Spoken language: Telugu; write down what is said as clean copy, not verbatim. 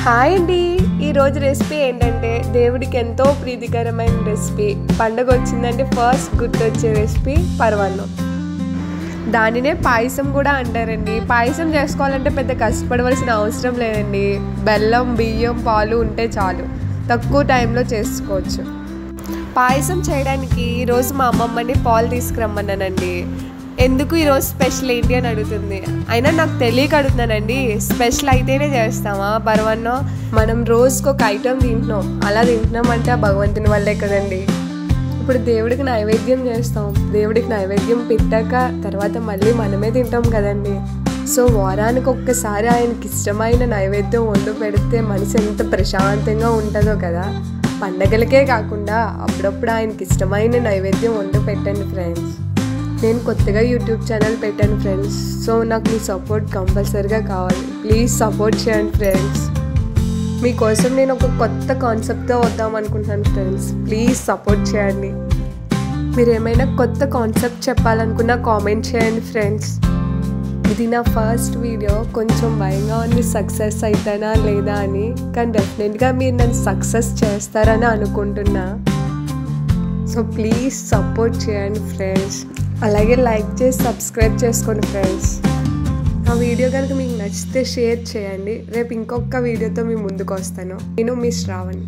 హాయ్ అండి, ఈరోజు రెసిపీ ఏంటంటే దేవుడికి ఎంతో ప్రీతికరమైన రెసిపీ. పండుగ వచ్చిందంటే ఫస్ట్ గుర్తొచ్చే రెసిపీ పరమాన్నం. దానినే పాయసం కూడా అంటారండి. పాయసం చేసుకోవాలంటే పెద్ద కష్టపడవలసిన అవసరం లేదండి. బెల్లం, బియ్యం, పాలు ఉంటే చాలు, తక్కువ టైంలో చేసుకోవచ్చు. పాయసం చేయడానికి ఈరోజు మా అమ్మమ్మని పాలు తీసుకురమ్మన్నానండి. ఎందుకు ఈరోజు స్పెషల్ ఏంటి అని అడుగుతుంది. అయినా నాకు తెలియక అడుగుతున్నానండి. స్పెషల్ అయితేనే చేస్తామా పరమాన్నం? మనం రోజుకి ఒక ఐటెం తింటున్నాం, అలా తింటున్నామంటే ఆ భగవంతుని వల్లే కదండి. ఇప్పుడు దేవుడికి నైవేద్యం చేస్తాం, దేవుడికి నైవేద్యం పెట్టాక తర్వాత మళ్ళీ మనమే తింటాం కదండి. సో వారానికి ఒక్కసారి ఆయనకి ఇష్టమైన నైవేద్యం వండు పెడితే మనసు ఎంత ప్రశాంతంగా ఉంటుందో కదా. పండగలకే కాకుండా అప్పుడప్పుడు ఆయనకి ఇష్టమైన నైవేద్యం వండు పెట్టండి ఫ్రెండ్స్. నేను కొత్తగా యూట్యూబ్ ఛానల్ పెట్టాను ఫ్రెండ్స్. సో నాకు మీ సపోర్ట్ కంపల్సరీగా కావాలి. ప్లీజ్ సపోర్ట్ చేయండి ఫ్రెండ్స్. మీకోసం నేను ఒక కొత్త కాన్సెప్ట్తో వద్దాం అనుకుంటున్నాను ఫ్రెండ్స్. ప్లీజ్ సపోర్ట్ చేయండి. మీరు ఏమైనా కొత్త కాన్సెప్ట్ చెప్పాలనుకున్నా కామెంట్ చేయండి ఫ్రెండ్స్. ఇది నా ఫస్ట్ వీడియో, కొంచెం భయంగా ఉంది సక్సెస్ అవుతానా లేదా అని. కానీ డెఫినెట్గా మీరు నన్ను సక్సెస్ చేస్తారని అనుకుంటున్నా. సో ప్లీజ్ సపోర్ట్ చేయండి ఫ్రెండ్స్. అలాగే లైక్ చేసి సబ్స్క్రైబ్ చేసుకోండి ఫ్రెండ్స్. ఆ వీడియో కనుక మీకు నచ్చితే షేర్ చేయండి. రేపు ఇంకొక వీడియోతో మీ ముందుకు వస్తాను. నేను మీ శ్రావణి.